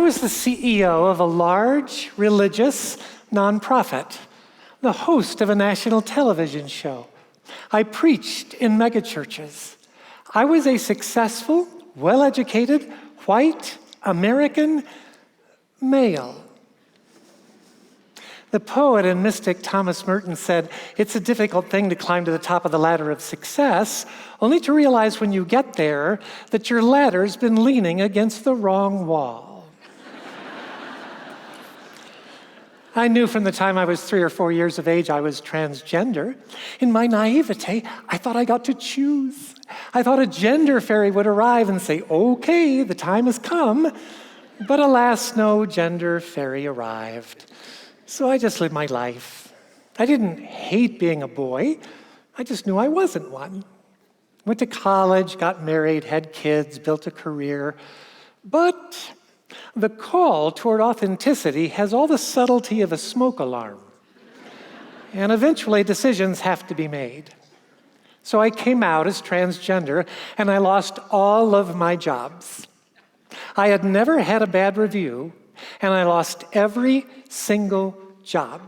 was the CEO of a large religious nonprofit, the host of a national television show. I preached in megachurches. I was a successful, well-educated, white, American male. The poet and mystic Thomas Merton said, "It's a difficult thing to climb to the top of the ladder of success, only to realize when you get there that your ladder's been leaning against the wrong wall." I knew from the time I was 3 or 4 years of age I was transgender. In my naivete, I thought I got to choose. I thought a gender fairy would arrive and say, "Okay, the time has come." But alas, no gender fairy arrived. So I just lived my life. I didn't hate being a boy. I just knew I wasn't one. Went to college, got married, had kids, built a career. But the call toward authenticity has all the subtlety of a smoke alarm. And eventually decisions have to be made. So I came out as transgender and I lost all of my jobs. I had never had a bad review, and I lost every single job.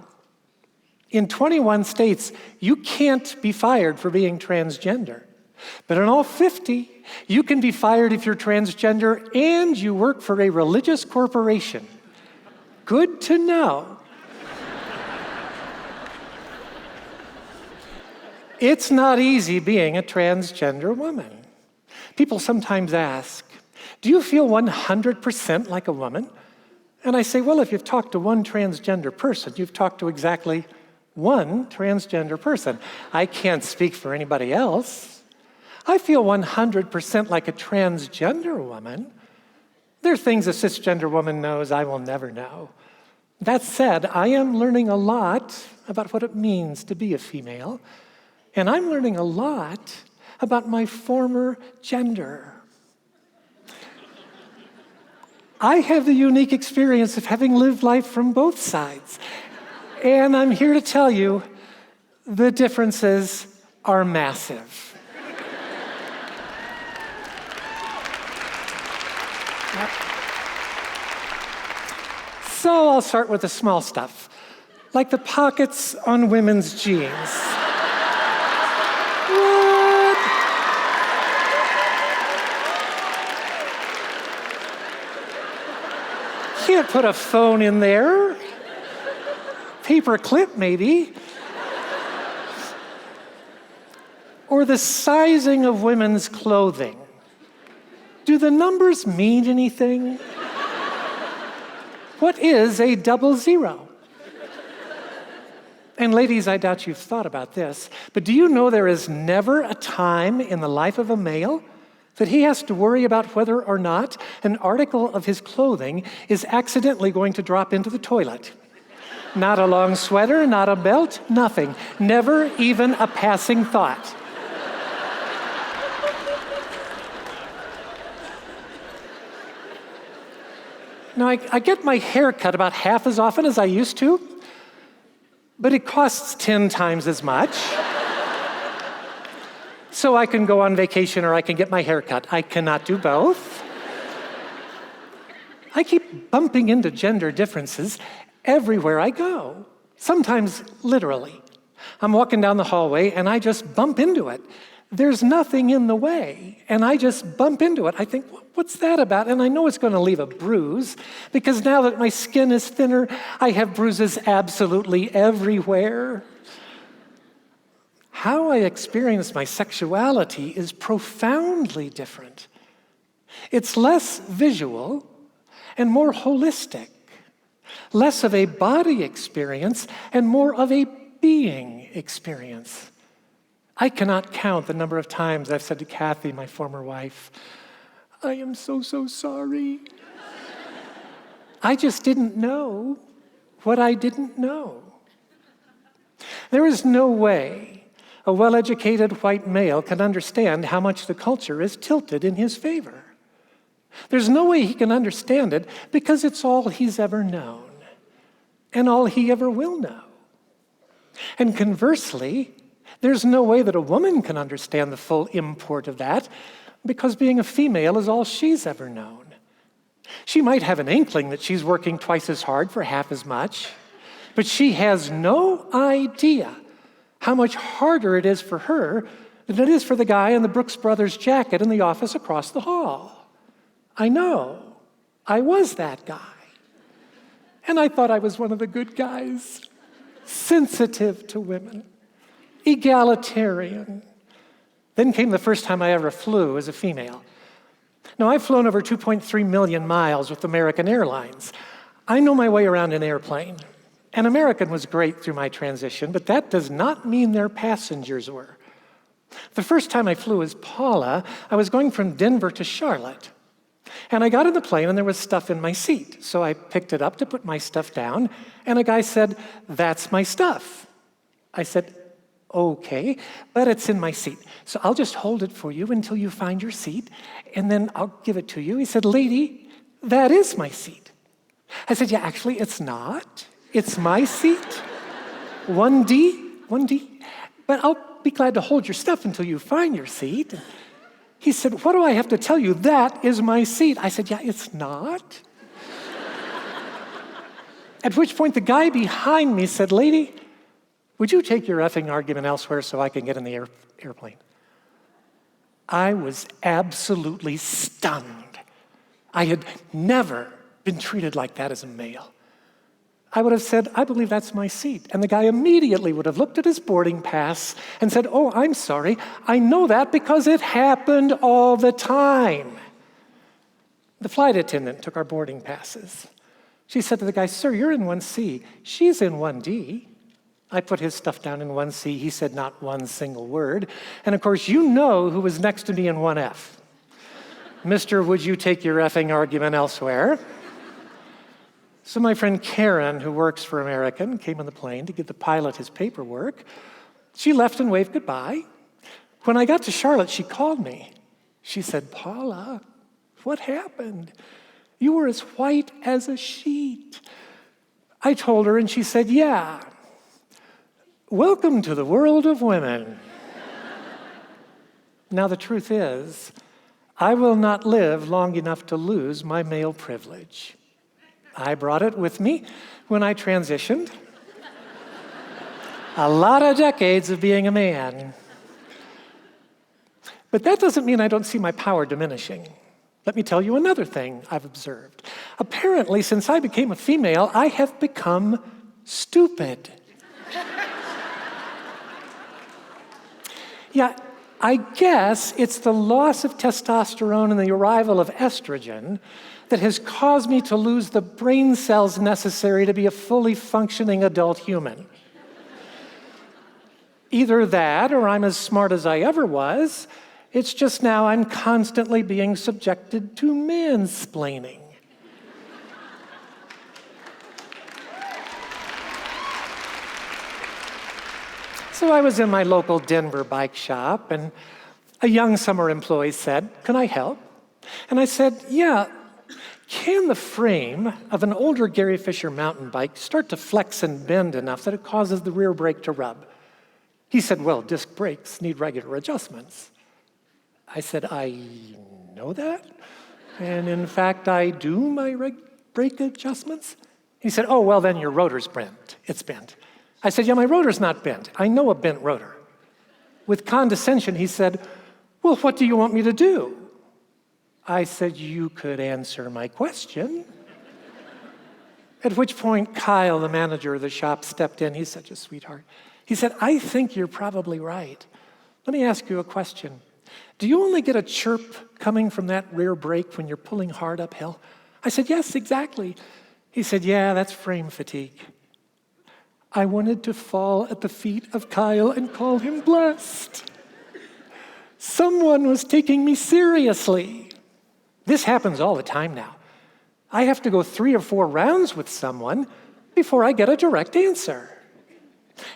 In 21 states, you can't be fired for being transgender. But in all 50, you can be fired if you're transgender and you work for a religious corporation. Good to know. It's not easy being a transgender woman. People sometimes ask, "Do you feel 100% like a woman?" And I say, well, if you've talked to one transgender person, you've talked to exactly one transgender person. I can't speak for anybody else. I feel 100% like a transgender woman. There are things a cisgender woman knows I will never know. That said, I am learning a lot about what it means to be a female, and I'm learning a lot about my former gender. I have the unique experience of having lived life from both sides. And I'm here to tell you, the differences are massive. So I'll start with the small stuff, like the pockets on women's jeans. Can't put a phone in there. Paper clip, maybe. Or the sizing of women's clothing. Do the numbers mean anything? What is a 00? And ladies, I doubt you've thought about this, but do you know there is never a time in the life of a male that he has to worry about whether or not an article of his clothing is accidentally going to drop into the toilet? Not a long sweater, not a belt, nothing. Never even a passing thought. Now, I get my hair cut about half as often as I used to, but it costs 10 times as much. So I can go on vacation or I can get my hair cut. I cannot do both. I keep bumping into gender differences everywhere I go, sometimes literally. I'm walking down the hallway and I just bump into it. There's nothing in the way, and I just bump into it. I think, what's that about? And I know it's going to leave a bruise, because now that my skin is thinner, I have bruises absolutely everywhere. How I experience my sexuality is profoundly different. It's less visual and more holistic, less of a body experience and more of a being experience. I cannot count the number of times I've said to Kathy, my former wife, "I am so sorry. I just didn't know what I didn't know." There is no way a well-educated white male can understand how much the culture is tilted in his favor. There's no way he can understand it because it's all he's ever known and all he ever will know. And conversely, there's no way that a woman can understand the full import of that because being a female is all she's ever known. She might have an inkling that she's working twice as hard for half as much, but she has no idea how much harder it is for her than it is for the guy in the Brooks Brothers jacket in the office across the hall. I know. I was that guy. And I thought I was one of the good guys. Sensitive to women. Egalitarian. Then came the first time I ever flew as a female. Now, I've flown over 2.3 million miles with American Airlines. I know my way around an airplane. And American was great through my transition, but that does not mean their passengers were. The first time I flew as Paula, I was going from Denver to Charlotte. And I got in the plane and there was stuff in my seat. So I picked it up to put my stuff down, and a guy said, "That's my stuff." I said, "Okay, but it's in my seat. So I'll just hold it for you until you find your seat, and then I'll give it to you." He said, "Lady, that is my seat." I said, "Yeah, actually, it's not. It's my seat. 1D. But I'll be glad to hold your stuff until you find your seat." He said, "What do I have to tell you? That is my seat." I said, "Yeah, it's not." At which point the guy behind me said, "Lady, would you take your effing argument elsewhere so I can get in the airplane?" I was absolutely stunned. I had never been treated like that as a male. I would have said, "I believe that's my seat." And the guy immediately would have looked at his boarding pass and said, "Oh, I'm sorry. I know that because it happened all the time." The flight attendant took our boarding passes. She said to the guy, "Sir, you're in 1C. She's in 1D. I put his stuff down in 1C. He said not one single word. And of course, you know who was next to me in 1F. "Mister, would you take your effing argument elsewhere?" So my friend Karen, who works for American, came on the plane to give the pilot his paperwork. She left and waved goodbye. When I got to Charlotte, she called me. She said, "Paula, what happened? You were as white as a sheet." I told her, and she said, "Yeah. Welcome to the world of women." Now, the truth is, I will not live long enough to lose my male privilege. I brought it with me when I transitioned. A lot of decades of being a man. But that doesn't mean I don't see my power diminishing. Let me tell you another thing I've observed. Apparently, since I became a female, I have become stupid. Yeah, I guess it's the loss of testosterone and the arrival of estrogen that has caused me to lose the brain cells necessary to be a fully functioning adult human. Either that, or I'm as smart as I ever was. It's just now I'm constantly being subjected to mansplaining. So I was in my local Denver bike shop, and a young summer employee said, "Can I help?" And I said, "Yeah. Can the frame of an older Gary Fisher mountain bike start to flex and bend enough that it causes the rear brake to rub?" He said, "Well, disc brakes need regular adjustments." I said, "I know that. And in fact, I do my brake adjustments." He said, "Oh, well, then your rotor's bent. It's bent." I said, "Yeah, my rotor's not bent. I know a bent rotor." With condescension, he said, "Well, what do you want me to do?" I said, "You could answer my question." At which point, Kyle, the manager of the shop, stepped in. He's such a sweetheart. He said, "I think you're probably right. Let me ask you a question. Do you only get a chirp coming from that rear brake when you're pulling hard uphill?" I said, "Yes, exactly." He said, "Yeah, that's frame fatigue." I wanted to fall at the feet of Kyle and call him blessed. Someone was taking me seriously. This happens all the time now. I have to go 3 or 4 rounds with someone before I get a direct answer.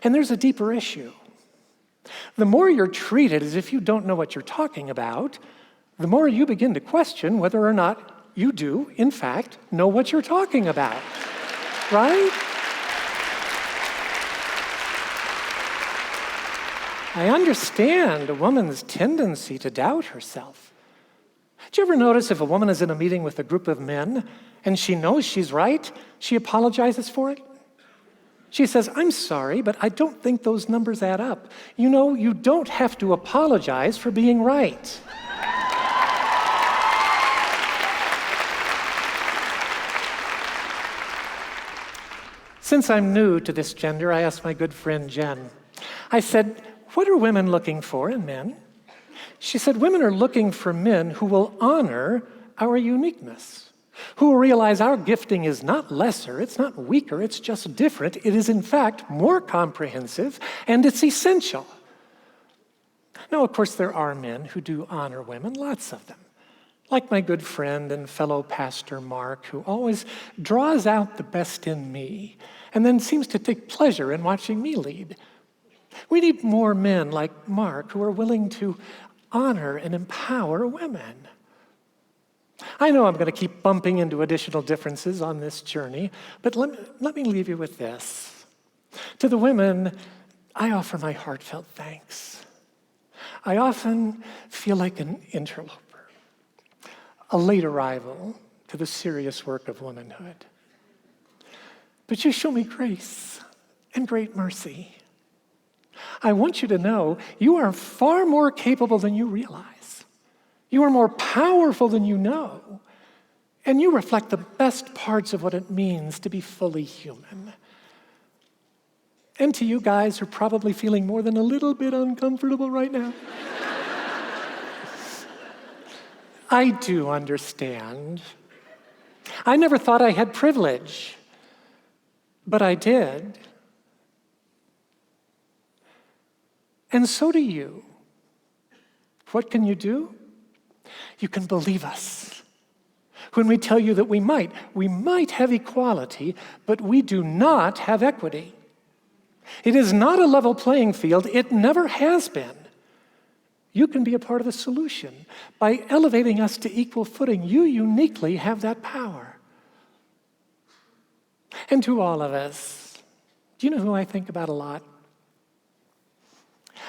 And there's a deeper issue. The more you're treated as if you don't know what you're talking about, the more you begin to question whether or not you do, in fact, know what you're talking about. Right? I understand a woman's tendency to doubt herself. Do you ever notice if a woman is in a meeting with a group of men and she knows she's right, she apologizes for it? She says, "I'm sorry, but I don't think those numbers add up." You know, you don't have to apologize for being right. Since I'm new to this gender, I asked my good friend Jen. I said, "What are women looking for in men?" She said, "Women are looking for men who will honor our uniqueness, who will realize our gifting is not lesser, it's not weaker, it's just different. It is, in fact, more comprehensive, and it's essential." Now, of course, there are men who do honor women, lots of them. Like my good friend and fellow pastor Mark, who always draws out the best in me and then seems to take pleasure in watching me lead. We need more men like Mark who are willing to honor and empower women. I know I'm going to keep bumping into additional differences on this journey, but let me leave you with this. To the women, I offer my heartfelt thanks. I often feel like an interloper, a late arrival to the serious work of womanhood. But you show me grace and great mercy. I want you to know you are far more capable than you realize. You are more powerful than you know. And you reflect the best parts of what it means to be fully human. And to you guys who are probably feeling more than a little bit uncomfortable right now, I do understand. I never thought I had privilege, but I did. And so do you. What can you do? You can believe us. When we tell you that we might have equality, but we do not have equity. It is not a level playing field. It never has been. You can be a part of the solution. By elevating us to equal footing, you uniquely have that power. And to all of us, do you know who I think about a lot?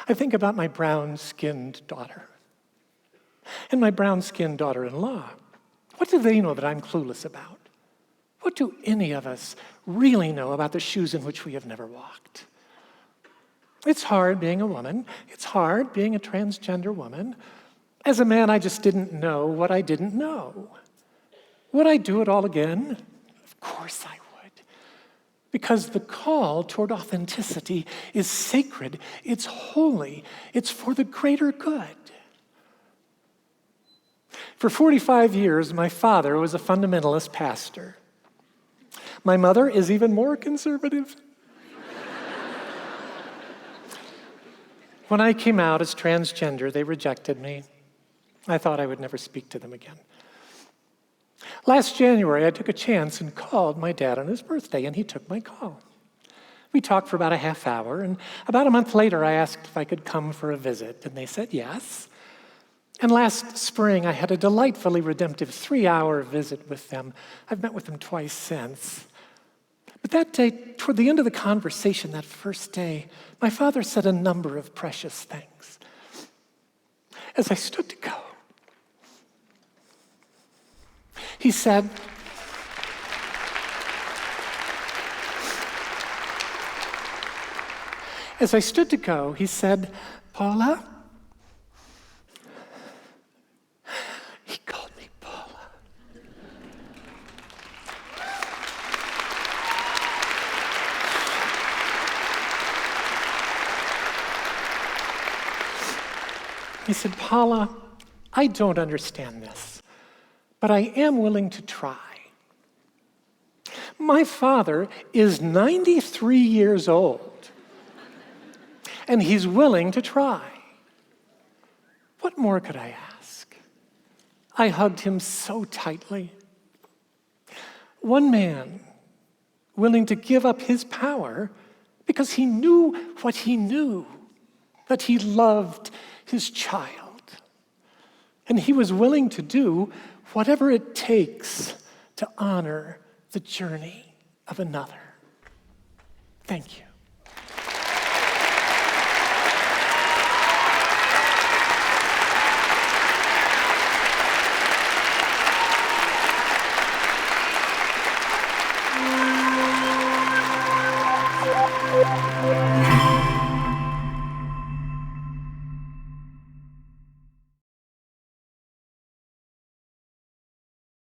I think about my brown-skinned daughter and my brown-skinned daughter-in-law. What do they know that I'm clueless about? What do any of us really know about the shoes in which we have never walked? It's hard being a woman. It's hard being a transgender woman. As a man, I just didn't know what I didn't know. Would I do it all again? Of course I would. Because the call toward authenticity is sacred, it's holy, it's for the greater good. For 45 years, my father was a fundamentalist pastor. My mother is even more conservative. When I came out as transgender, they rejected me. I thought I would never speak to them again. Last January, I took a chance and called my dad on his birthday, and he took my call. We talked for about a half hour, and about a month later, I asked if I could come for a visit, and they said yes. And last spring, I had a delightfully redemptive 3-hour visit with them. I've met with them twice since. But that day, toward the end of the conversation, that first day, my father said a number of precious things. As I stood to go, he said, "Paula," he called me Paula. He said, "Paula, I don't understand this, but I am willing to try. My father is 93 years old, and he's willing to try. What more could I ask?" I hugged him so tightly. One man willing to give up his power because he knew what he knew, that he loved his child. And he was willing to do whatever it takes to honor the journey of another. Thank you.